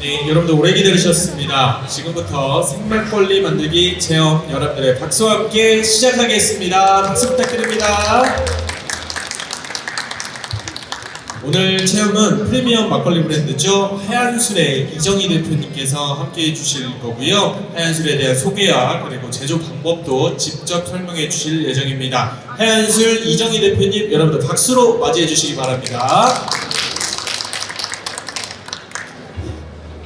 네, 여러분들 오래 기다리셨습니다. 지금부터 생막걸리 만들기 체험 여러분들의 박수와 함께 시작하겠습니다. 박수 부탁드립니다. 오늘 체험은 프리미엄 막걸리 브랜드죠. 하얀술의 이정희 대표님께서 함께 해주실 거고요. 하얀술에 대한 소개와 그리고 제조 방법도 직접 설명해 주실 예정입니다. 하얀술 이정희 대표님 여러분들 박수로 맞이해 주시기 바랍니다.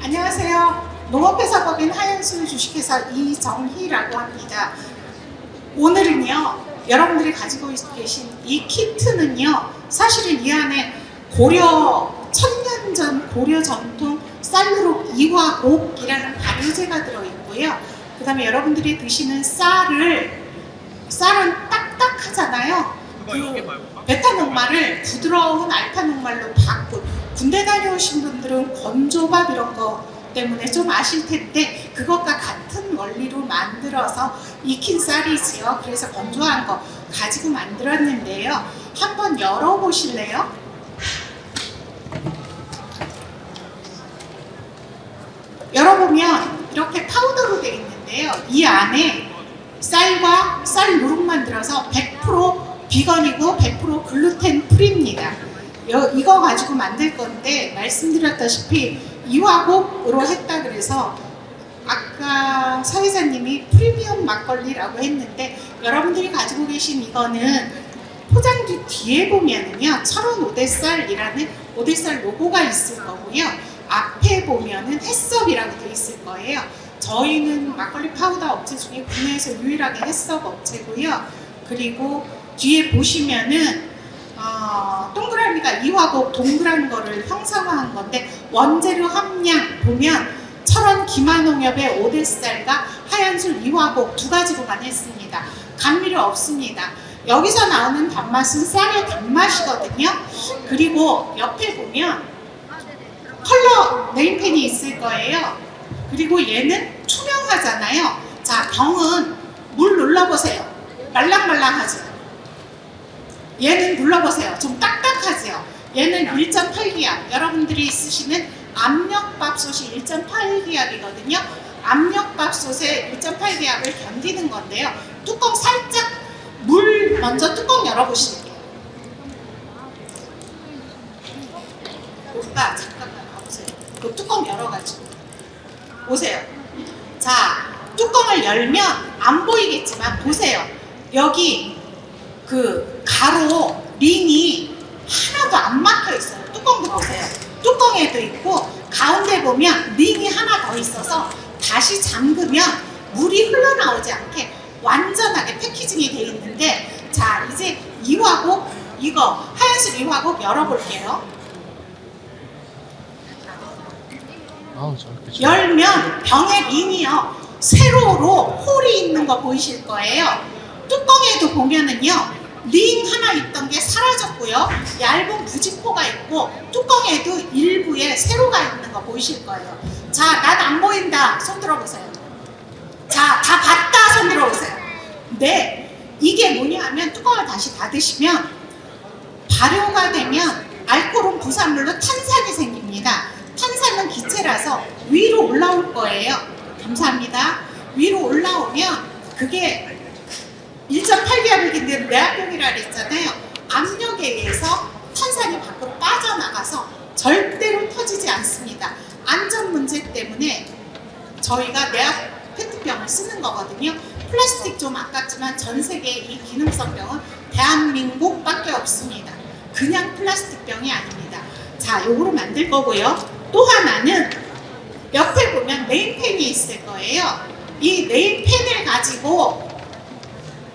안녕하세요. 농업회사법인 하얀술 주식회사 이정희라고 합니다. 오늘은요, 여러분들이 가지고 계신 이 키트는요, 사실은 이 안에 고려, 천년 전 고려 전통 쌀누룩 이화곡이라는 발효제가 들어있고요. 그 다음에 여러분들이 드시는 쌀은 딱딱하잖아요. 그 베타 녹말을 부드러운 알파 녹말로 바꾼, 군대 다녀오신 분들은 건조밥 이런 거 때문에 좀 아실 텐데 그것과 같은 원리로 만들어서 익힌 쌀이지요. 그래서 건조한 거 가지고 만들었는데요. 한번 열어보실래요? 열어보면 이렇게 파우더로 되어 있는데요. 이 안에 쌀과 쌀 누룩만 들어서 100% 비건이고 100% 글루텐 프리입니다. 이거 가지고 만들 건데 말씀드렸다시피 이화곡으로 했다 그래서 아까 사회자님이 프리미엄 막걸리라고 했는데 여러분들이 가지고 계신 이거는 포장지 뒤에 보면은요 철원 오대쌀이라는 오대쌀 로고가 있을 거고요. 앞에 보면은 햇섭이라고 되어 있을 거예요. 저희는 막걸리 파우더 업체 중에 국내에서 유일하게 햇섭 업체고요. 그리고 뒤에 보시면은 동그라미가 이화곡 동그란 거를 형상화한 건데 원재료 함량 보면 철원 기마농협의 오대쌀과 하얀술 이화곡 두 가지로만 했습니다. 감미료 없습니다. 여기서 나오는 단맛은 쌀의 단맛이거든요. 그리고 옆에 보면 컬러 네임펜이 있을 거예요. 그리고 얘는 투명하잖아요. 자, 병은 물 눌러보세요. 말랑말랑하죠. 얘는 눌러보세요. 좀 딱딱하죠. 얘는 1.8기압. 여러분들이 쓰시는 압력밥솥이 1.8기압이거든요. 압력밥솥의 1.8기압을 견디는 건데요. 뚜껑 살짝 물 먼저 뚜껑 열어보실게요. 오빠 잠깐만 와보세요. 그 뚜껑 열어가지고 보세요. 자, 뚜껑을 열면 안 보이겠지만 보세요. 여기 그 가로 링이 하나도 안 막혀 있어요. 뚜껑도 보세요. 뚜껑에도 있고 가운데 보면 링이 하나 더 있어서 다시 잠그면 물이 흘러나오지 않게 완전하게 패키징이 되어 있는데 자, 이제 이화곡 이거 하얀술 이화곡 열어볼게요. 열면 병의 링이요 세로로 홀이 있는 거 보이실 거예요. 뚜껑에도 보면은요 링 하나 있던 게 사라졌고요. 얇은 부직포가 있고 뚜껑에도 일부에 세로가 있는 거 보이실 거예요. 자, 난 안 보인다. 손 들어보세요. 자, 다 봤다. 손 들어보세요. 네, 이게 뭐냐 하면 뚜껑을 다시 닫으시면 발효가 되면 알코올 부산물로 탄산이 생깁니다. 탄산은 기체라서 위로 올라올 거예요. 감사합니다. 위로 올라오면 그게 1.8기압이긴데 내압력이라 그랬잖아요. 압력에 의해서 탄산이 밖으로 빠져나가서 절대로 터지지 않습니다. 안전 문제 때문에 저희가 내압 페트병을 쓰는 거거든요. 플라스틱 좀 아깝지만 전 세계 이 기능성 병은 대한민국밖에 없습니다. 그냥 플라스틱 병이 아닙니다. 자, 요거로 만들 거고요. 또 하나는 옆에 보면 네임펜이 있을 거예요. 이 네임펜을 가지고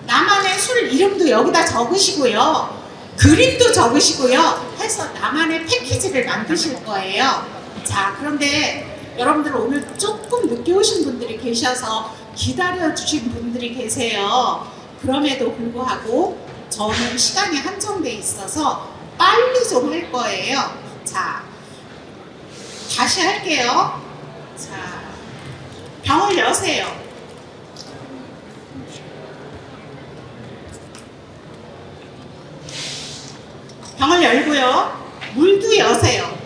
나만의 술 이름도 여기다 적으시고요. 그림도 적으시고요. 해서 나만의 패키지를 만드실 거예요. 자, 그런데 여러분들 오늘 조금 늦게 오신 분들이 계셔서 기다려주신 분들이 계세요. 그럼에도 불구하고 저는 시간이 한정돼 있어서 빨리 좀 할 거예요. 자, 다시 할게요. 자, 병을 여세요. 병을 열고요. 물도 여세요.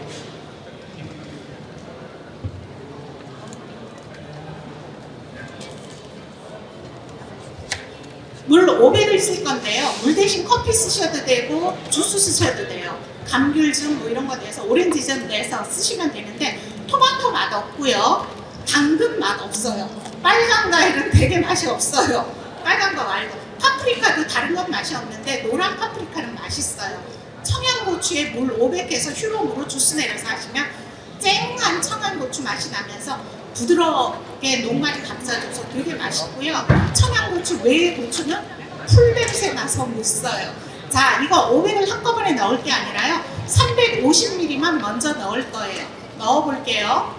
오늘 500을 쓸 건데요. 물 대신 커피 쓰셔도 되고 주스 쓰셔도 돼요. 감귤즙 뭐 이런 거 내서 오렌지즙 내서 쓰시면 되는데 토마토 맛 없고요. 당근 맛 없어요. 빨간 과일은 되게 맛이 없어요. 빨간 거 말고. 파프리카도 다른 건 맛이 없는데 노란 파프리카는 맛있어요. 청양고추에 물 500해서 휴롬으로 주스 내려서 하시면 쨍한 청양고추 맛이 나면서 부드럽게 녹말이 감싸줘서 되게 맛있고요. 청양고추 외의 고추는 풀 냄새 나서 못 써요. 자, 이거 500을 한꺼번에 넣을 게 아니라요. 350ml만 먼저 넣을 거예요. 넣어볼게요.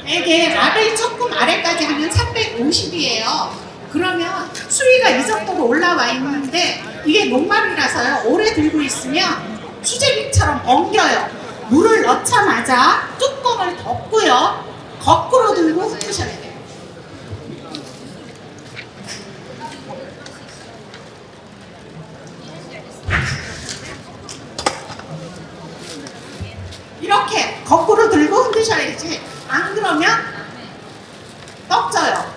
이게 라벨 조금 아래까지 하면 350이에요. 그러면 수위가 이 정도로 올라와 있는데 이게 녹말이라서요. 오래 들고 있으면 수제비처럼 엉겨요. 물을 넣자마자 뚜껑을 덮고요. 거꾸로 들고 흩으셔야 돼요. 이렇게 거꾸로 들고 흔드셔야지. 안 그러면 떡져요.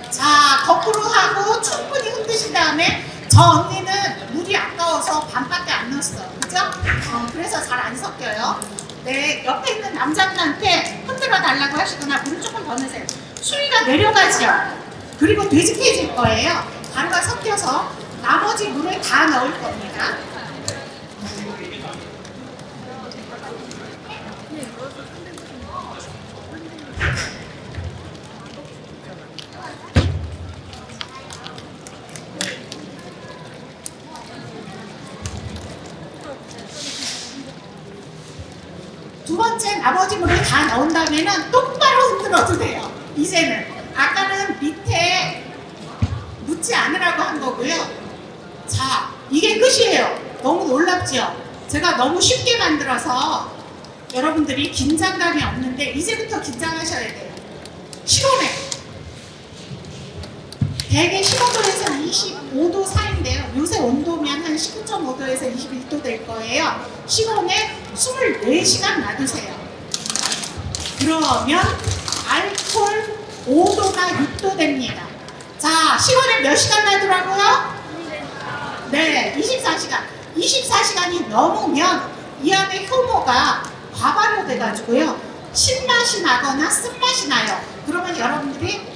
자, 거꾸로 하고 충분히 흔드신 다음에 저 언니는 물이 아까워서 반밖에 안 넣었어요. 그죠? 그래서 잘 안 섞여요. 네, 옆에 있는 남자분한테 흔들어 달라고 하시거나 물을 조금 더 넣으세요. 수위가 내려가죠. 그리고 되직해질 거예요. 가루가 섞여서 나머지 물을 다 넣을 겁니다. 두 번째 나머지 물을 다 넣은 다음에는 똑바로 흔들어도 돼요. 이제는 아까는 밑에 묻지 않으라고 한 거고요. 자, 이게 끝이에요. 너무 놀랍죠? 제가 너무 쉽게 만들어서 여러분들이 긴장감이 없는데 이제부터 긴장하셔야 돼요. 실온에 대개 15도에서 25도 사이인데요. 요새 온도면 한 19.5도에서 21도 될 거예요. 실온에 24시간 놔두세요. 그러면 알코올 5도가 6도 됩니다. 자, 실온에 몇 시간 놔두라고요? 네, 24시간. 24시간이 넘으면 이 안에 효모가 과발효돼가지고요. 신맛이 나거나 쓴맛이 나요. 그러면 여러분들이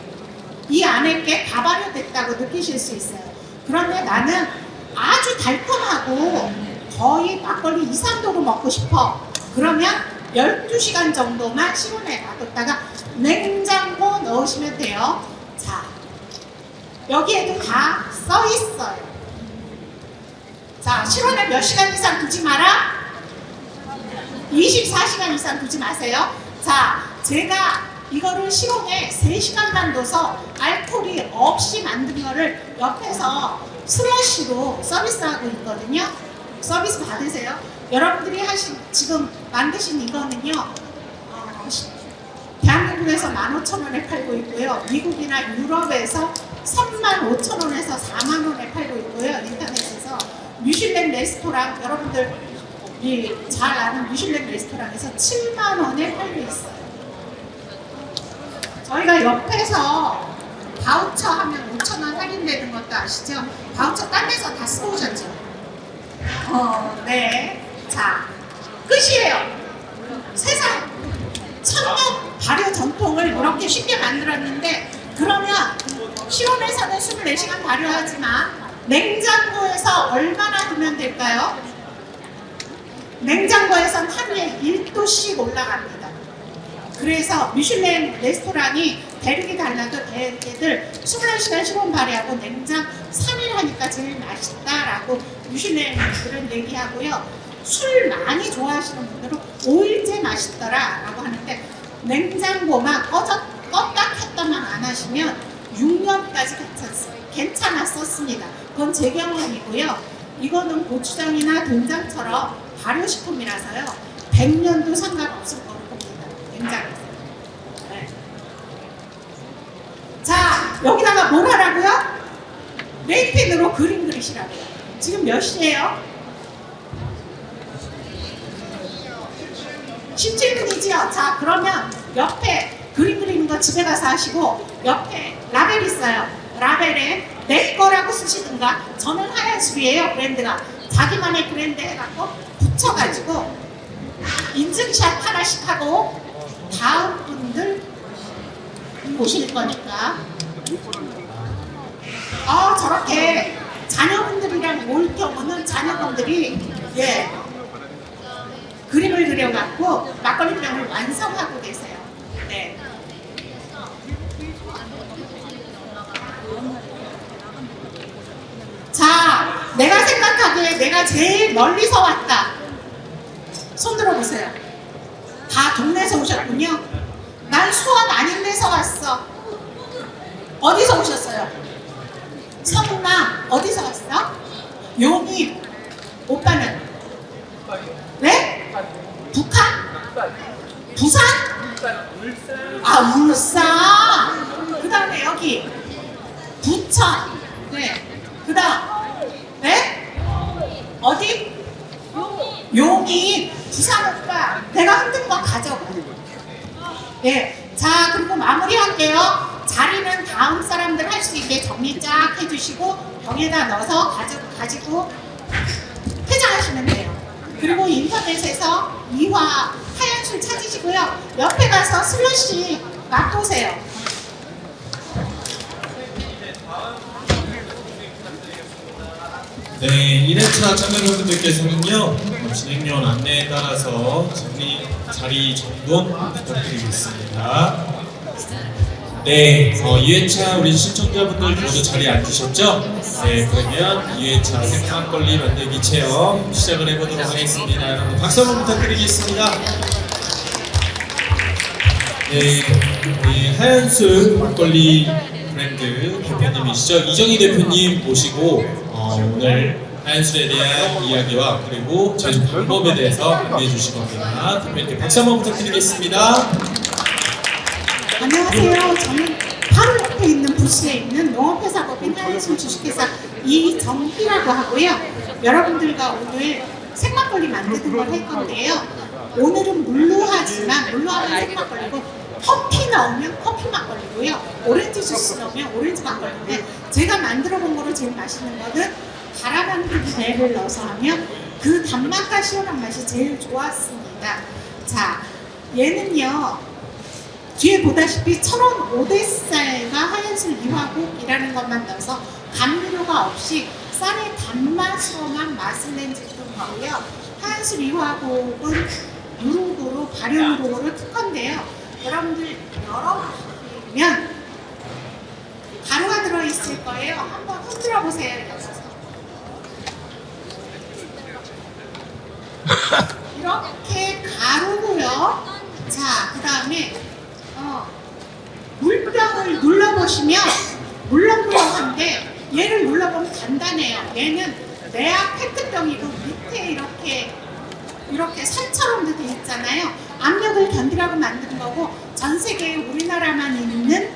이 안에 게 과발효됐다고 느끼실 수 있어요. 그런데 나는 아주 달콤하고 거의 막걸리 2, 3도로 먹고 싶어. 그러면 12시간 정도만 실온에 놔뒀다가 냉장고 넣으시면 돼요. 자, 여기에도 다 써 있어요. 자, 실온에 몇 시간 이상 두지 마라? 24시간 이상 두지 마세요. 자, 제가 이거를 실온에 3시간만 둬서 알코올이 없이 만든 거를 옆에서 슬러시로 서비스하고 있거든요. 서비스 받으세요. 여러분들이 지금 만드신 이거는요, 대한민국에서 15,000원에 팔고 있고요. 미국이나 유럽에서 35,000원에서 4만원에 팔고 있고요. 인터넷에서 미슐랭 레스토랑, 여러분들이 잘 아는 미슐랭 레스토랑에서 7만원에 팔고 있어요. 저희가 옆에서 바우처 하면 5,000원 할인되는 것도 아시죠? 바우처 딴 데서 다 쓰고 오셨죠? 네. 자, 끝이에요. 세상 천년 발효 전통을 이렇게 쉽게 만들었는데, 그러면 실온에서는 24시간 발효하지만 냉장고에서 얼마나 두면 될까요? 냉장고에선 하루에 1도씩 올라갑니다. 그래서 미슐랭 레스토랑이 대륙이 달라도 대개들 24시간 실온 발효하고 냉장 3일 하니까 제일 맛있다라고 미슐랭들은 얘기하고요. 술 많이 좋아하시는 분들은 5일째 맛있더라라고 하는데, 냉장고만 껐다 켰다만 안 하시면 6년까지 괜찮았었습니다. 그건 제 경험이고요. 이거는 고추장이나 된장처럼 발효식품이라서요. 100년도 상관없을 겁니다. 냉장고에서. 네. 자, 여기다가 뭘 하라고요? 네일펜으로 그림 그리시라고요. 지금 몇 시예요? 17분이지요. 자, 그러면 옆에 그림 그리는 거 집에 가서 하시고 옆에 라벨 있어요. 라벨에 내 거라고 쓰시든가, 저는 하얀술이에요 브랜드가. 자기만의 브랜드 해갖고 붙여가지고 인증샷 하나씩 하고 다음 분들 보실 거니까 저렇게 자녀분들이랑 올 경우는 자녀분들이 그림을 그려갖고 막걸리병을 완성하고 계세요. 네. 자, 내가 생각하기에 내가 제일 멀리서 왔다. 손 들어보세요. 다 동네에서 오셨군요. 난 수원 아닌 데서 왔어. 어디서 오셨어요? 성남. 어디서 왔어? 용인. 오빠는? 네? 북한? 부산? 아, 울산. 그 다음에 여기 부천. 네. 그 다음 네? 어디? 용인. 부산 오빠. 내가 흔든 거 가져가. 네. 자, 그리고 마무리할게요. 자리는 다음 사람들 할 수 있게 정리 쫙 해주시고 병에다 넣어서 가지고 퇴장하시면 돼요. 그리고 인터넷에서 이화 하얀술 찾으시고요. 옆에 가서 슬러시 맛보세요. 네, 1회차 참여자분들께서는요, 진행요원 안내에 따라서 자리 정돈 부탁드리겠습니다. 네, 2회차 우리 시청자분들 모두 자리에 앉으셨죠? 네, 그러면 2회차 생막걸리 만들기 체험 시작을 해보도록 하겠습니다. 여러분 박수 한번 부탁드리겠습니다. 네, 우리 하얀술 막걸리 브랜드 대표님이시죠? 이정희 대표님 모시고 오늘 하얀술에 대한 이야기와 그리고 제조 방법에 대해서 안내해 주실 겁니다. 대표님께 박수 한번 부탁드리겠습니다. 안녕하세요. 저는 바로 옆에 있는 부스에 있는 농업회사법인 하얀술 주식회사 이정희라고 하고요. 여러분들과 오늘 생막걸리 만드는 걸 할 건데요. 오늘은 물로 하지만 물로 하면 생막걸리고 커피 넣으면 커피 막걸리고요. 오렌지 주스 넣으면 오렌지 막걸리인데 제가 만들어 본 거로 제일 맛있는 거는 가라만두 배를 넣어서 하면 그 단맛과 시원한 맛이 제일 좋았습니다. 자, 얘는요. 뒤에 보다시피 철원 오대쌀과 하얀술 이화곡이라는 것만 넣어서 감미료가 없이 쌀의 단맛으로만 맛을 낸 제품이고요. 하얀술 이화곡은 누룩으로 발효 누룩으로 특허인데요. 여러분들 열어보시면 가루가 들어있을 거예요. 한번 흔들어 보세요. 이렇게 가루고요. 자, 그 다음에 물병을 눌러보시면 물렁물렁한데 얘를 눌러보면 간단해요. 얘는 내압 페트병이고 밑에 이렇게 산처럼 돼 있잖아요. 압력을 견디라고 만든 거고 전 세계에 우리나라만 있는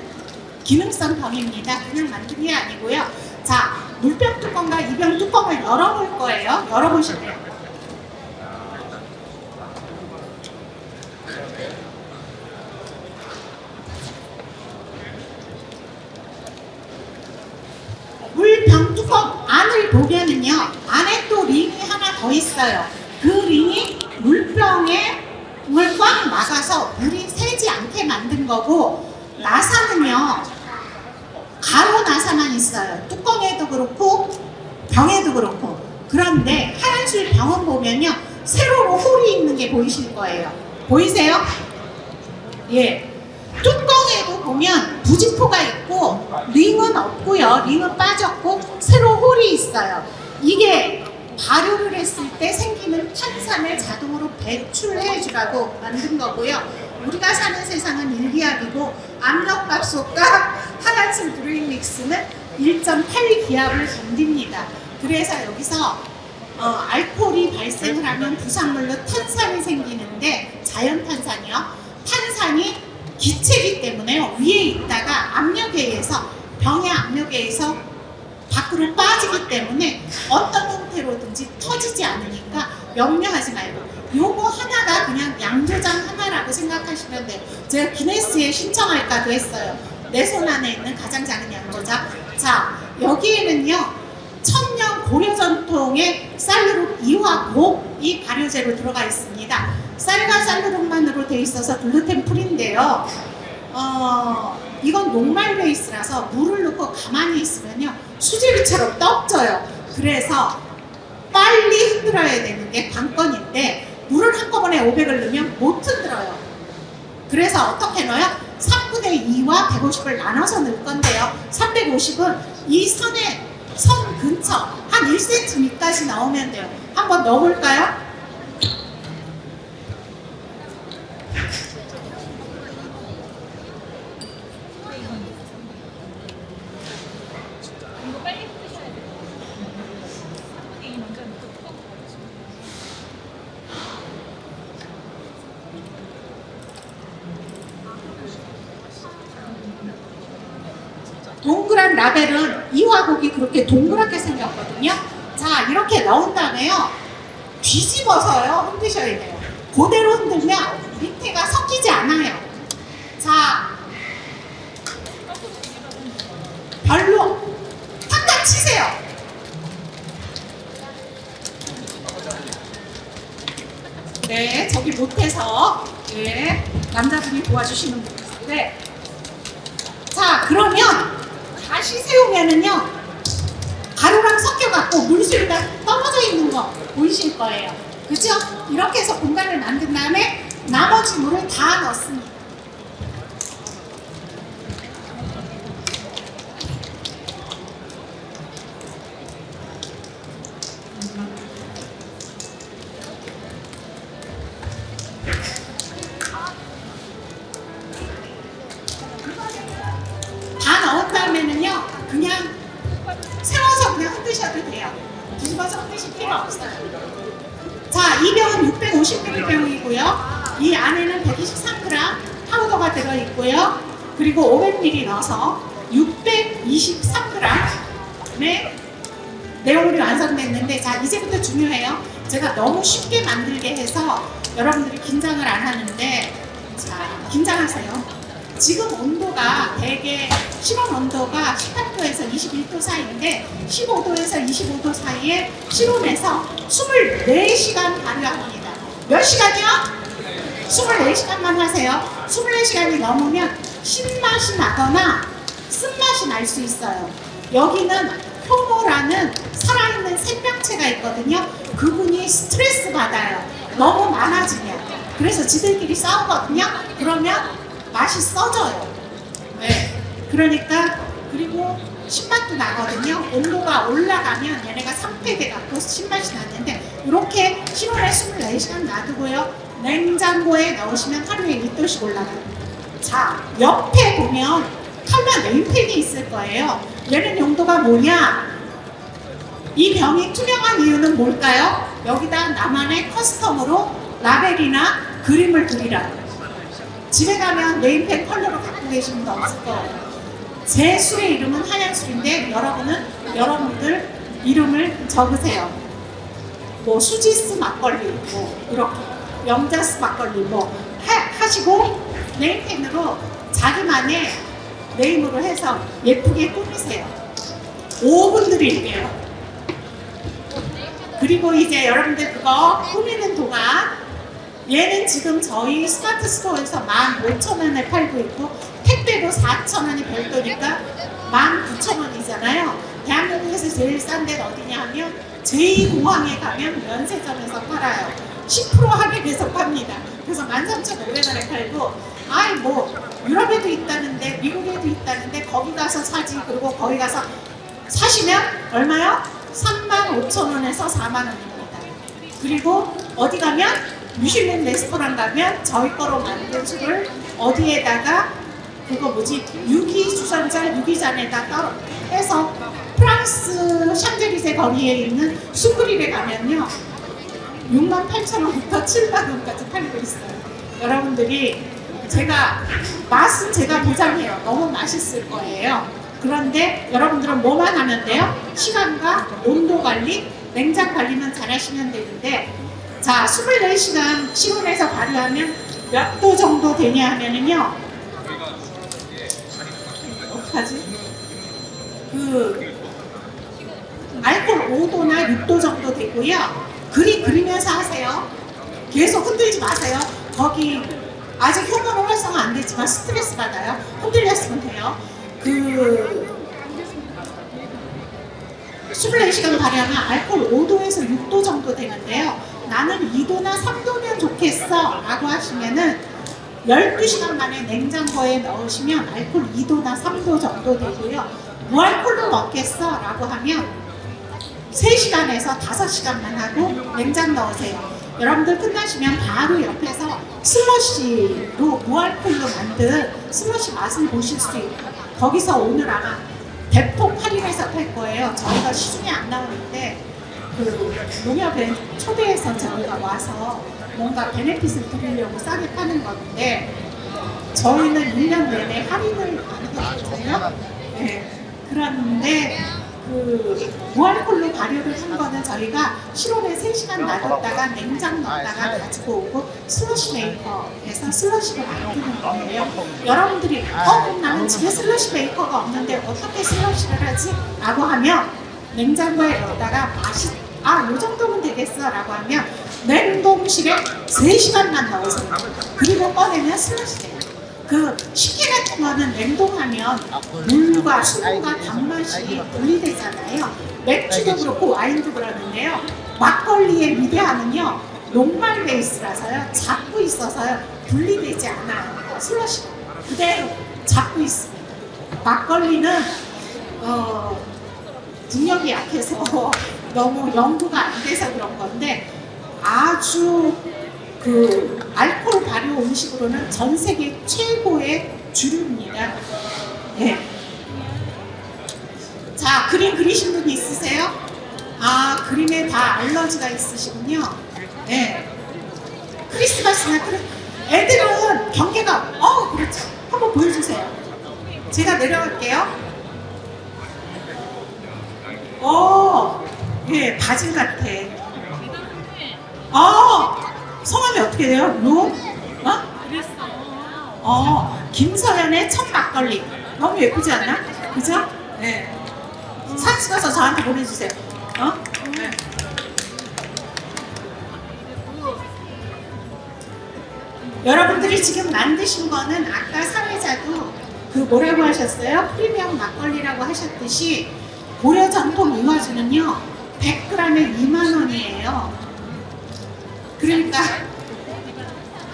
기능성 병입니다. 그냥 만든 게 아니고요. 자, 물병 뚜껑과 이병 뚜껑을 열어볼 거예요. 열어보실게요. 물병 뚜껑 안을 보면은요, 안에 또 링이 하나 더 있어요. 그 링이 물병에 물을 꽉 막아서 물이 새지 않게 만든 거고, 나사는요 가로 나사만 있어요. 뚜껑에도 그렇고 병에도 그렇고. 그런데 하얀술 병은 보면요 세로로 홀이 있는 게 보이실 거예요. 보이세요? 예. 뚜껑에도 보면 부직포가 있고 링은 없고요. 링은 빠졌고 세로 홀이 있어요. 이게 발효를 했을 때 생기는 탄산을 자동으로 배출해 주라고 만든 거고요. 우리가 사는 세상은 일기압이고 압력밥솥과 하얀술 브루잉 믹스는 1.8기압을 견딥니다. 그래서 여기서 알코올이 발생을 하면 부산물로 탄산이 생기는데 자연탄산이요. 탄산이 기체이기 때문에 위에 있다가 압력에 의해서 병의 압력에 의해서 밖으로 빠지기 때문에 어떤 형태로든지 터지지 않으니까 염려하지 말고 요거 하나가 그냥 양조장 하나라고 생각하시면 돼요. 제가 기네스에 신청할까도 했어요. 내 손 안에 있는 가장 작은 양조장. 자, 여기에는요 천년 고려 전통의 쌀누룩 이화곡이 발효제로 들어가 있습니다. 쌀과 쌀누룩만으로 되어 있어서 글루텐 프리인데요. 이건 녹말 베이스라서 물을 넣고 가만히 있으면요 수제비처럼 떡져요. 그래서 빨리 흔들어야 되는 게 관건인데 물을 한꺼번에 500을 넣으면 못 흔들어요. 그래서 어떻게 넣어요? 3분의 2와 150을 나눠서 넣을 건데요. 350은 이 선 근처 한 1cm 밑까지 넣으면 돼요. 한번 넣어볼까요? 이거 빨리 푸셔야 돼요. 3분의 2 먼저 넣고 뚜껑 닫아주시면 돼요. 동그란 라벨은 이화곡이 그렇게 동그랗게 생겼거든요. 자, 이렇게 넣은 다음에요 뒤집어서요 흔드셔야 돼요. 그대로 흔들면 밑에가 섞이지 않아요. 자, 별로 탁탁 치세요. 네, 저기 못해서 네, 남자분이 도와주시는 분인데, 자, 그러면 다시 세우면은요 가루랑 섞여갖고 물수리가 떨어져 있는 거 보이실 거예요. 그죠? 이렇게 해서 공간을 만든 다음에 나머지 물을 다 넣습니다. 다 넣은 다음에는요 그냥 세워서 그냥 흔드셔도 돼요. 뒤집어서 흔드실 필요 없어요. 자, 이 병은 650ml 병이고요. 이 안에는 123g 파우더가 들어있고요. 그리고 500ml 넣어서 623g의 내용물이 완성됐는데, 자, 이제부터 중요해요. 제가 너무 쉽게 만들게 해서 여러분들이 긴장을 안 하는데, 자, 긴장하세요. 지금 온도가 대개 실온 온도가 18도에서 21도 사이인데 15도에서 25도 사이에 실온에서 24시간 발효합니다. 몇 시간이요? 24시간만 하세요. 24시간이 넘으면 신맛이 나거나 쓴맛이 날 수 있어요. 여기는 효모라는 살아있는 생명체가 있거든요. 그분이 스트레스 받아요. 너무 많아지면. 그래서 지들끼리 싸우거든요. 그러면 맛이 써져요. 네. 그러니까, 그리고 신맛도 나거든요. 온도가 올라가면 얘네가 상폐돼갖고 신맛이 나는데, 이렇게 실온에 24시간 놔두고요. 냉장고에 넣으시면 하루에 1도씩 올라가요. 자, 옆에 보면 칼라 네임펜이 있을 거예요. 얘는 용도가 뭐냐? 이 병이 투명한 이유는 뭘까요? 여기다 나만의 커스텀으로 라벨이나 그림을 그리라고. 집에 가면 네임펜 컬러로 갖고 계신 분 없을 거예요. 제 술의 이름은 하얀술인데 여러분은 여러분들 이름을 적으세요. 뭐 수지스 막걸리, 뭐 이렇게 영자스 막걸리 뭐 하시고 네임펜으로 자기만의 네임으로 해서 예쁘게 꾸미세요. 5분 드릴게요. 그리고 이제 여러분들 그거 꾸미는 동안, 얘는 지금 저희 스마트 스토어에서 15,000원에 팔고 있고 택배도 4,000원이 별도니까 19,000원이잖아요. 대한민국에서 제일 싼 데는 어디냐 하면 제2공항에 가면 면세점에서 팔아요. 10% 할인해서 팝니다. 그래서 13,500원에 팔고, 아이 뭐 유럽에도 있다는데 미국에도 있다는데 거기 가서 사지. 그리고 거기 가서 사시면 얼마요? 35,000원에서 4만원입니다. 그리고 어디 가면 미슐랭 레스토랑 가면 저희 거로 만든 술을 어디에다가 그거 뭐지 유기주전자 유기잔에다가 해서 프랑스 샹젤리제 거리에 있는 수그릴에 가면요 68,000원부터 70,000원까지 팔고 있어요. 여러분들이 제가 맛은 제가 보장해요. 너무 맛있을 거예요. 그런데 여러분들은 뭐만 하면 돼요? 시간과 온도 관리, 냉장 관리만 잘 하시면 되는데, 자, 24시간 실온에서 발효하면 몇 도 정도 되냐 하면은요, 어떡하지? 알코올 5도나 6도 정도 되고요. 그리면서 하세요. 계속 흔들지 마세요. 거기 아직 효모는 활성화 안 됐지만 스트레스 받아요. 흔들렸으면 돼요. 24시간 발효하면 알코올 5도에서 6도 정도 되는데요. 나는 2도나 3도면 좋겠어 라고 하시면은 12시간 만에 냉장고에 넣으시면 알코올 2도나 3도 정도 되고요. 무알콜로 먹겠어 라고 하면 3시간에서 5시간만 하고 냉장 넣으세요. 여러분들 끝나시면 바로 옆에서 슬러시로 무알콜로 만든 슬러시 맛을 보실 수 있고, 거기서 오늘 아마 대폭 할인해서 팔 거예요. 저희가 시중에 안 나오는데 농협에 초대해서 저희가 와서 뭔가 베네핏을 드리려고 싸게 파는 건데, 저희는 1년 내내 할인을 안 하거든요. 네. 그런데 무알콜로 발효를 한 거는 저희가 실온에 3시간 놔뒀다가 냉장 넣었다가 가지고 오고 슬러시 메이커에서 슬러시를 만드는 거예요. 여러분들이 그럼 나는 집에 슬러시 메이커가 없는데 어떻게 슬러시를 하지? 라고 하면 냉장고에 넣었다가 요 정도면 되겠어 라고 하면 냉동실에 3시간만 넣으세요. 그리고 꺼내면 슬러시 돼요. 식혜 같은 거는 냉동하면 물과 수분과 단맛이 분리되잖아요. 맥주도 그렇고 와인도 그러는데요. 막걸리의 위대함은요, 녹말 베이스라서요, 잡고 있어서요, 분리되지 않아요. 슬러시가 그대로 잡고 있습니다. 막걸리는 중력이 약해서 너무 연구가 안 돼서 그런 건데, 아주 알코올 발효 음식으로는 전 세계 최고의 주류입니다. 네. 자, 그림 그리신 분 있으세요? 그림에 다 알러지가 있으시군요. 네. 크리스마스나 애들은 경계가 그렇죠. 한번 보여주세요. 제가 내려갈게요. 예, 바질 같아. 성함이 어떻게 돼요? 김서연의 첫 막걸리. 너무 예쁘지 않나? 그죠? 네. 사진 가서 저한테 보내주세요. 네. 여러분들이 지금 만드신 거는 아까 사회자도 뭐라고 하셨어요? 프리미엄 막걸리라고 하셨듯이 고려 전통 이화주는요 100g에 2만원이에요. 그러니까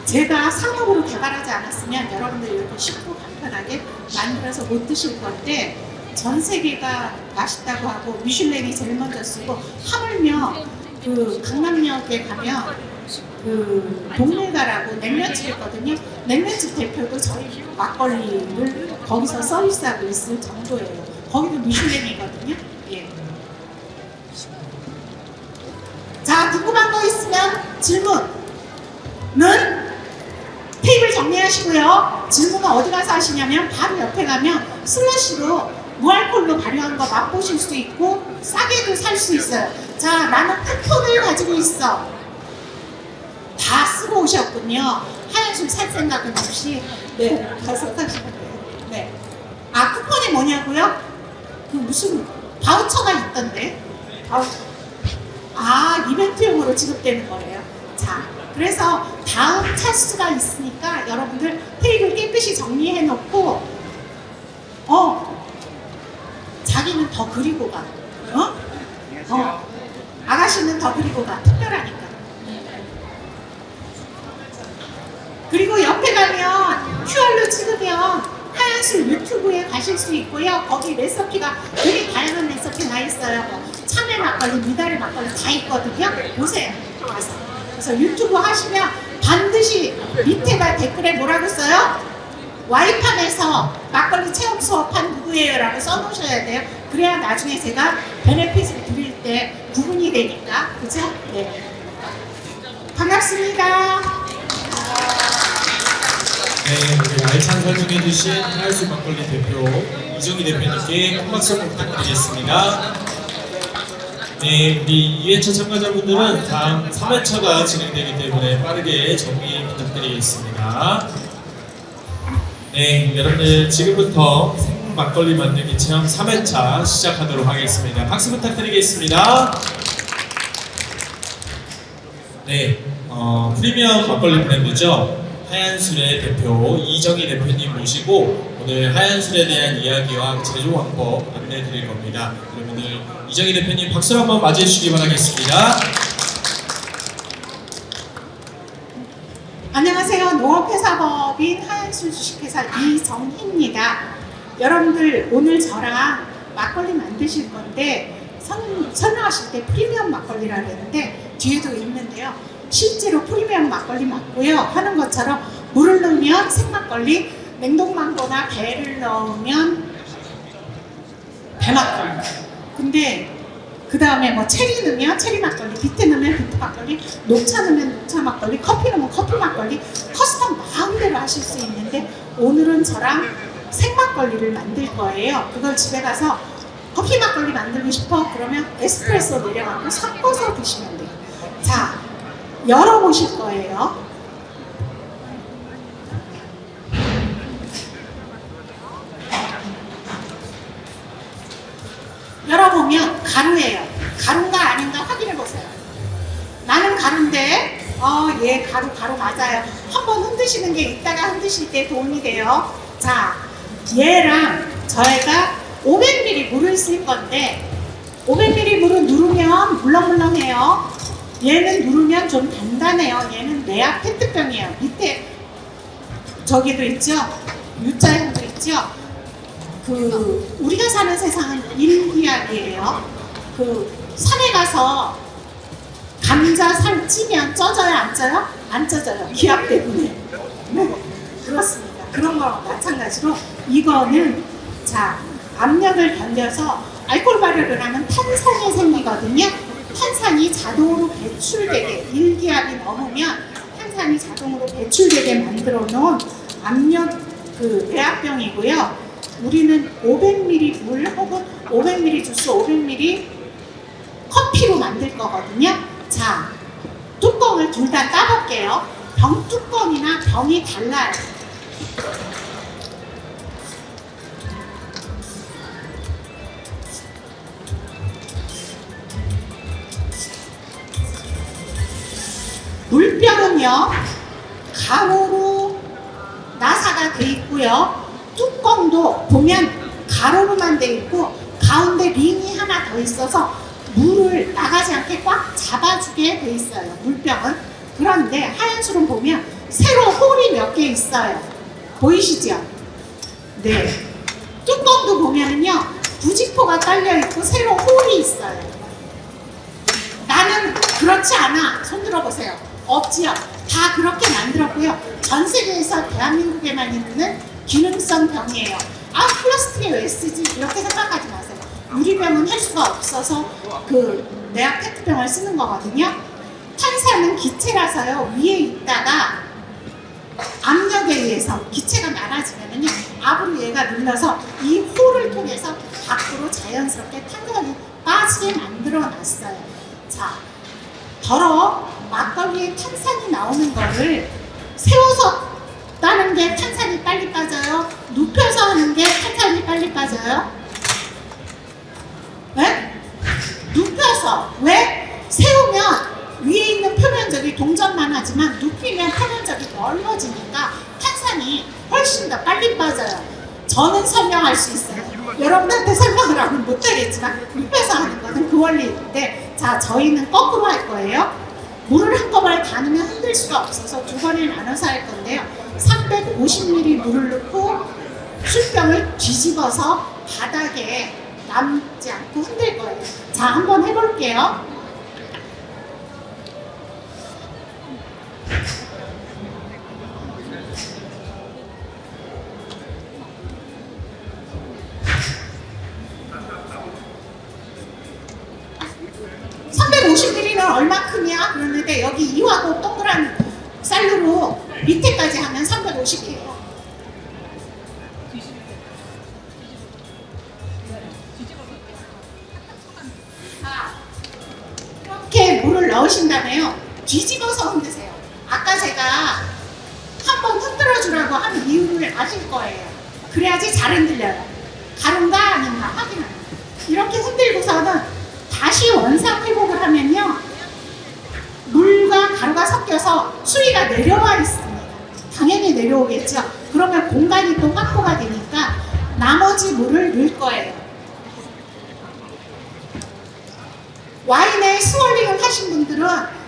제가 상업으로 개발하지 않았으면 여러분들이 이렇게 쉽고 간편하게 만들어서 못 드실 건데, 전 세계가 맛있다고 하고 미슐랭이 제일 먼저 쓰고, 하물며 강남역에 가면 동네가라고 냉면집 있거든요. 냉면집 대표도 저희 막걸리를 거기서 서비스하고 있을 정도예요. 거기도 미슐랭이거든요. 예. 자, 궁금한 거 있으면 질문은 테이블 정리하시고요. 질문은 어디 가서 하시냐면 바로 옆에 가면 슬러시로 무알콜로 발효한 거 맛보실 수 있고 싸게도 살 수 있어요. 자, 나는 쿠폰을 가지고 있어. 다 쓰고 오셨군요. 하얀 술 살 생각은 없이 가서 사시면 돼요. 네. 쿠폰이 뭐냐고요? 무슨 바우처가 있던데. 이벤트용으로 지급되는 거예요. 자, 그래서 다음 찬스가 있으니까 여러분들 테이블 깨끗이 정리해 놓고 자기는 더 그리고 가. 아가씨는 더 그리고 가. 특별하니까. 그리고 옆에 가면 QR로 찍으면 하얀술 유튜브에 가실 수 있고요. 거기 레시피가 되게 다양한 레시피 나 있어요. 참외 막걸리, 미다리 막걸리 다 있거든요. 보세요. 가서. 그래서 유튜브 하시면 반드시 밑에다 댓글에 뭐라고 써요? 와이팜에서 막걸리 체험 수업한 누구예요? 라고 써놓으셔야 돼요. 그래야 나중에 제가 베네핏을 드릴 때 구분이 되니까. 그죠? 네. 반갑습니다. 네, 우리 알찬 설명해주신 하얀술 막걸리 대표 이정희 대표님께 큰 박수 부탁드리겠습니다. 네, 우리 2회차 참가자분들은 다음 3회차가 진행되기 때문에 빠르게 정리 부탁드리겠습니다. 네, 여러분들 지금부터 생막걸리 만들기 체험 3회차 시작하도록 하겠습니다. 박수 부탁드리겠습니다. 네, 프리미엄 막걸리 브랜드죠. 하얀술의 대표 이정희 대표님 모시고 오늘 하얀술에 대한 이야기와 제조 방법 안내해 드릴 겁니다. 여러분들 이정희 대표님 박수로 한번 맞이해 주시기 바라겠습니다. 안녕하세요. 농업회사법인 하얀술 주식회사 이정희입니다. 여러분들 오늘 저랑 막걸리 만드실 건데 설명하실 때 프리미엄 막걸리라고 했는데 뒤에도 있는데요. 실제로 프리미엄 막걸리 맞고요. 하는 것처럼 물을 넣으면 생막걸리, 냉동망고나 배를 넣으면 배막걸리. 근데 그 다음에 뭐 체리 넣으면 체리 막걸리, 비트 넣으면 비트 막걸리, 녹차 넣으면 녹차 막걸리, 커피 넣으면 커피 막걸리, 커스텀 마음대로 하실 수 있는데 오늘은 저랑 생막걸리를 만들 거예요. 그걸 집에 가서 커피 막걸리 만들고 싶어? 그러면 에스프레소 내려가고 섞어서 드시면 돼요. 자, 열어보실 거예요. 열어보면 가루예요. 가루인가 아닌가 확인해 보세요. 나는 가루인데, 얘 가루 맞아요. 한번 흔드시는 게 이따가 흔드실 때 도움이 돼요. 자, 얘랑 저희가 500ml 물을 쓸 건데, 500ml 물을 누르면 물렁물렁해요. 얘는 누르면 좀 단단해요. 얘는 내압 페트병이에요. 밑에 저기도 있죠? U자형도 있죠? 우리가 사는 세상은 일기압이에요. 산에 가서 감자 살 찌면 쪄져요? 안 쪄요? 안 쪄져요. 기압 때문에. 네, 그렇습니다. 그런 거랑 마찬가지로 이거는 자 압력을 견뎌서 알코올 발효를 하면 탄산이 생기거든요. 탄산이 자동으로 배출되게 일기압이 넘으면 탄산이 자동으로 배출되게 만들어 놓은 압력 배합병이고요. 우리는 500ml 물 혹은 500ml 주스, 500ml 커피로 만들 거거든요. 자, 뚜껑을 둘 다 따볼게요. 병 뚜껑이나 병이 달라요. 물병은요, 가로로 나사가 돼 있고요. 뚜껑도 보면 가로로만 돼 있고 가운데 링이 하나 더 있어서 물을 나가지 않게 꽉 잡아주게 돼 있어요. 물병은. 그런데 하얀술은 보면 세로 홀이 몇 개 있어요. 보이시죠? 네. 뚜껑도 보면은요, 부직포가 딸려 있고 세로 홀이 있어요. 나는 그렇지 않아. 손 들어보세요. 없지요. 다 그렇게 만들었고요. 전 세계에서 대한민국에만 있는 기능성 병이에요. 플라스틱에 왜 쓰지? 이렇게 생각하지 마세요. 유리병은 할 수가 없어서 내압 페트병을 쓰는 거거든요. 탄산은 기체라서요. 위에 있다가 압력에 의해서 기체가 많아지면은요. 압으로 얘가 눌러서 이 홀을 통해서 밖으로 자연스럽게 탄산이 빠지게 만들어 놨어요. 자, 막걸리에 탄산이 나오는 거를 세워서 따는 게 탄산이 빨리 빠져요? 눕혀서 하는 게 탄산이 빨리 빠져요? 네? 눕혀서. 왜? 세우면 위에 있는 표면적이 동전만 하지만 눕히면 표면적이 넓어지니까 탄산이 훨씬 더 빨리 빠져요. 저는 설명할 수 있어요. 여러분한테 설명을 하면 못하겠지만 눕혀서 하는 거는 그 원리인데, 자, 저희는 거꾸로 할 거예요. 물을 한꺼번에 다 넣으면 흔들 수가 없어서 두 번에 나눠서 할 건데요. 350ml 물을 넣고 술병을 뒤집어서 바닥에 남지 않고 흔들 거예요. 자, 한번 해볼게요. 얼마큼이야? 그러는데 여기 이하고 동그란 쌀로 밑에까지 하면 350이에요. 넣으신다며요. 뒤집어서 흔드세요. 아까 제가 한번 흔들어 주라고 한 이유를 아실 거예요. 그래야지 잘 흔들려요. 가른가 아닌가 확인합니다. 이렇게 흔들고서는 다시 원상 회복을 하면요, 물과 가루가 섞여서 수위가 내려와 있습니다. 당연히 내려오겠죠. 그러면 공간이 또 확보가 되니까 나머지 물을 넣을 거예요. 와인에 스월링을 하신 분들은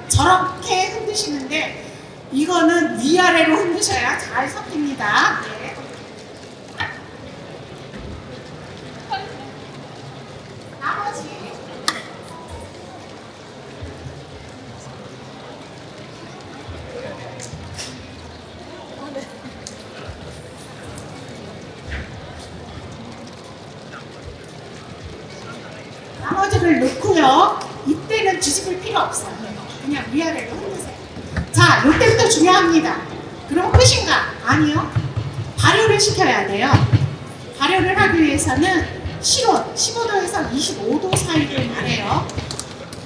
저렇게 흔드시는데 이거는 위아래로 흔드셔야 잘 섞입니다. 네. 나머지 나머지를 넣고요. 이때는 뒤집을 필요 없어요. 그냥 위아래로 흔드세요. 자, 이때부터 중요합니다. 그럼 끝인가? 아니요. 발효를 시켜야 돼요. 발효를 하기 위해서는 실온 15도에서 25도 사이를 말해요.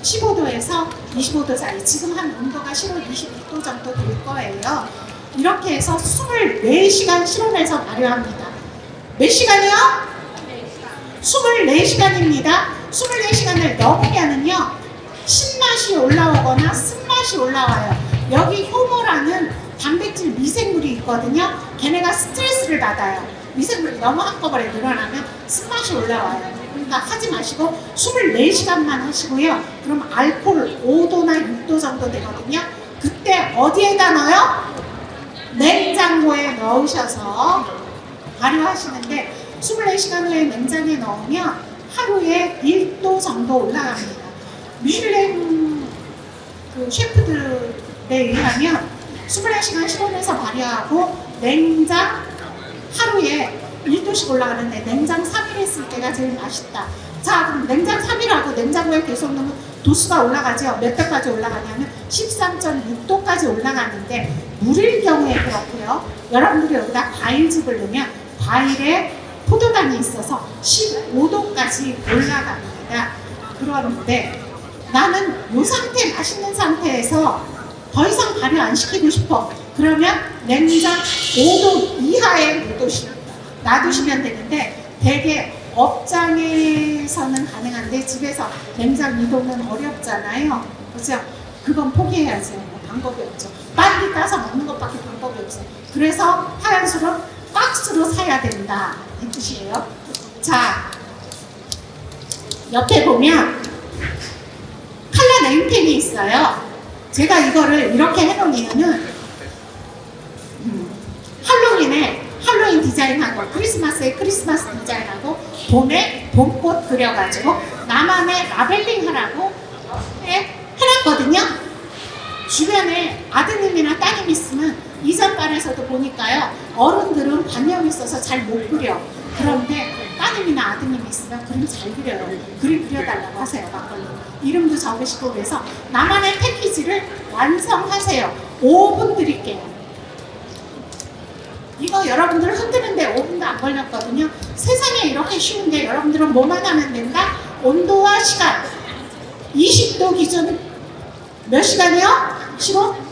15도에서 25도 사이. 지금 한 온도가 실온 22도 정도 될 거예요. 이렇게 해서 24시간 실온에서 발효합니다. 몇 시간이요? 24시간입니다. 24시간을 넘으면은요, 신맛이 올라오거나 쓴맛이 올라와요. 여기 효모라는 단백질 미생물이 있거든요. 걔네가 스트레스를 받아요. 미생물이 너무 한꺼번에 늘어나면 쓴맛이 올라와요. 그러니까 하지 마시고 24시간만 하시고요. 그럼 알코올 5도나 6도 정도 되거든요. 그때 어디에다 넣어요? 냉장고에 넣으셔서 발효하시는데 24시간 후에 냉장고에 넣으면 하루에 1도 정도 올라갑니다. 미슐랭 그 셰프들에 의하면 24시간 실온에서 발효하고 냉장 하루에 1도씩 올라가는데 냉장 3일 했을 때가 제일 맛있다. 자, 그럼 냉장 3일하고 냉장고에 계속 넣으면 도수가 올라가죠. 몇 도까지 올라가냐면 13.6도까지 올라가는데 물일 경우에 그렇고요. 여러분들이 여기다 과일즙을 넣으면 과일에 포도당이 있어서 15도까지 올라갑니다. 그런데 나는 이 상태, 맛있는 상태에서 더 이상 발효 안 시키고 싶어. 그러면 냉장 5도 이하에 놔두시면 되는데 되게 업장에서는 가능한데 집에서 냉장 2도는 어렵잖아요. 그죠? 그건 포기해야죠. 뭐 방법이 없죠. 빨리 따서 먹는 것밖에 방법이 없어요. 그래서 하얀 술은 박스로 사야 된다. 이 뜻이에요. 자, 옆에 보면 칼라 네임펜이 있어요. 제가 이거를 이렇게 해놓은 이유는 할로윈 디자인하고 크리스마스에 크리스마스 디자인하고 봄에 봄꽃 그려가지고 나만의 라벨링 하라고 해놨거든요. 주변에 아드님이나 따님 있으면 이전 반에서도 보니까요, 어른들은 반염이 있어서 잘 못 그려. 그런데 따님이나 아드님이 있으면 그림 잘 그려요. 그림 그려달라고 하세요. 막걸리 이름도 적으시고. 그래서 나만의 패키지를 완성하세요. 5분 드릴게요. 이거 여러분들 흔드는데 5분도 안 걸렸거든요. 세상에 이렇게 쉬운데 여러분들은 뭐만 하면 된다? 온도와 시간 20도 기준 몇 시간이요? 15?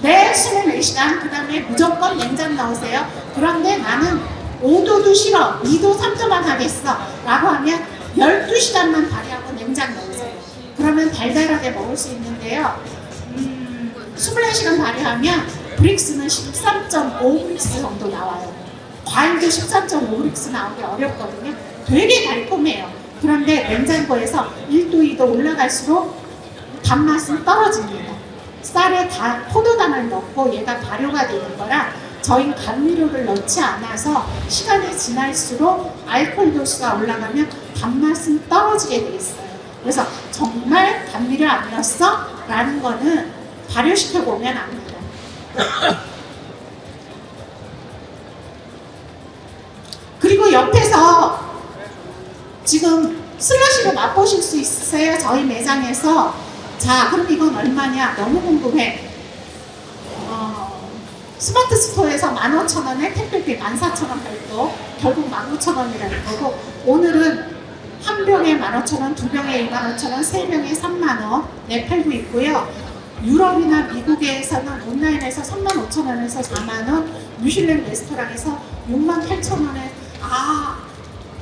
네, 24시간. 그 다음에 무조건 냉장 넣으세요. 그런데 나는 5도도 싫어, 2도, 3도만 하겠어 라고 하면 12시간만 발효하고 냉장 넣으세요. 그러면 달달하게 먹을 수 있는데요, 24시간 발효하면 브릭스는 13.5브릭스 정도 나와요. 과일도 13.5브릭스 나오기 어렵거든요. 되게 달콤해요. 그런데 냉장고에서 1도, 2도 올라갈수록 단맛은 떨어집니다. 쌀에 다 포도당을 넣고 얘가 발효가 되는 거라 저희는 감미료를 넣지 않아서 시간이 지날수록 알코올 도수가 올라가면 단맛은 떨어지게 돼 있어요. 그래서 정말 감미료 안 넣었어? 라는 거는 발효시켜 보면 압니다. 그리고 옆에서 지금 슬러시를 맛보실 수 있으세요? 저희 매장에서. 자, 그럼 이건 얼마냐? 너무 궁금해. 스마트 스토어에서 15,000원에 택배비 14,000원 별도, 결국 15,000원이라는 거고, 오늘은 한 병에 15,000원, 두 병에 25,000원, 세 병에 3만원에 팔고 있고요. 유럽이나 미국에서는 온라인에서 35,000원에서 4만원, 미슐랭 레스토랑에서 68,000원에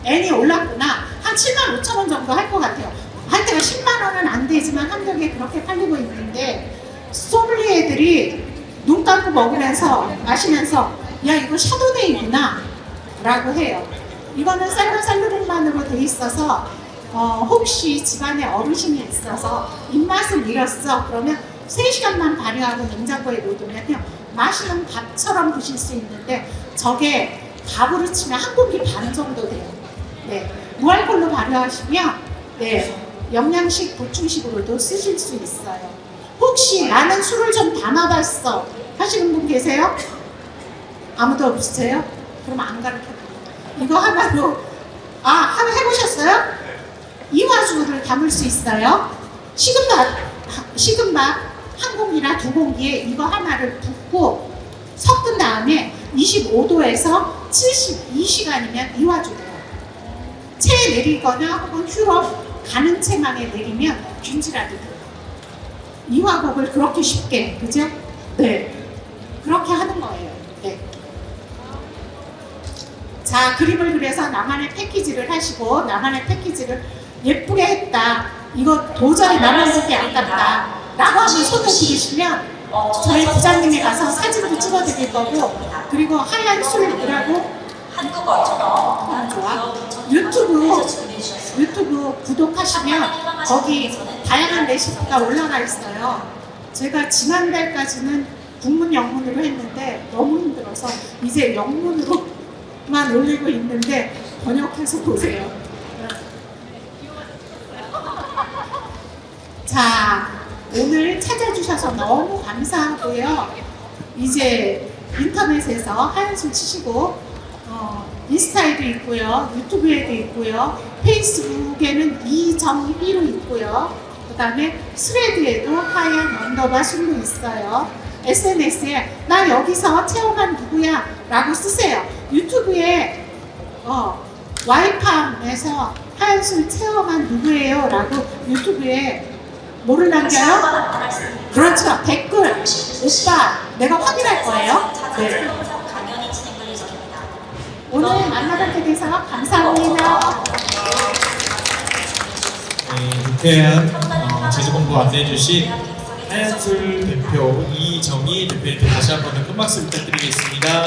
N이 올랐구나. 한 75,000원 정도 할 것 같아요. 할 때가 10만원은 안 되지만 한 병에 그렇게 팔리고 있는데 소믈리에들이 눈 감고 먹으면서 마시면서 야 이거 샤도네이구나 라고 해요. 이거는 살로살루린만으로 돼 있어서 혹시 집안에 어르신이 있어서 입맛을 잃었어 그러면 3시간만 발효하고 냉장고에 놓으면 맛있는 밥처럼 드실 수 있는데 저게 밥으로 치면 한 공기 반 정도 돼요. 네, 무알콜로 발효하시면 네, 영양식 보충식으로도 쓰실 수 있어요. 혹시 나는 술을 좀 담아봤어 하시는 분 계세요? 아무도 없으세요? 그럼 안 가르쳐드려요. 이거 하나로 한번 해보셨어요? 이화주를 담을 수 있어요. 식은밥 한 공기나 두 공기에 이거 하나를 붓고 섞은 다음에 25도에서 72시간이면 이화주 돼요. 체에 내리거나 혹은 휴럽 가는 체망에 내리면 균질하게 돼요. 이화곡을 그렇게 쉽게, 그죠? 네, 그렇게 하는 거예요. 네. 자, 그림을 그려서 나만의 패키지를 하시고 나만의 패키지를 예쁘게 했다. 이거 도저히 나만 보기 아깝다. 라고 한번 손을 들으시면 저희 부장님이 가서 사진도 찍어드릴 거고 그리고 하얀 술이라고 한국어처럼 좋아. 유튜브 구독하시면 거기 다양한 레시피가 올라가 있어요. 제가 지난달까지는 국문 영문으로 했는데 너무 힘들어서 이제 영문으로만 올리고 있는데 번역해서 보세요. 자, 오늘 찾아주셔서 너무 감사하고요. 이제 인터넷에서 하얀술 치시고 인스타에도 있고요, 유튜브에도 있고요, 페이스북에는 이정희로 있고요, 그 다음에 스레드에도 하얀 술로 있어요. SNS에 나 여기서 체험한 누구야 라고 쓰세요. 유튜브에 와이팜에서 하얀술 체험한 누구예요 라고 유튜브에 뭐를 남겨요? 그렇죠. 댓글 오빠 내가 확인할 거예요. 네. 강연이 진행될 예정입니다. 오늘 만나뵙게 돼서 감사합니다. 네, 유쾌한 제주 공부 안내해 주신 하얀술 대표 이정희 대표님께 다시 한 번 더 큰 박수 부탁드리겠습니다.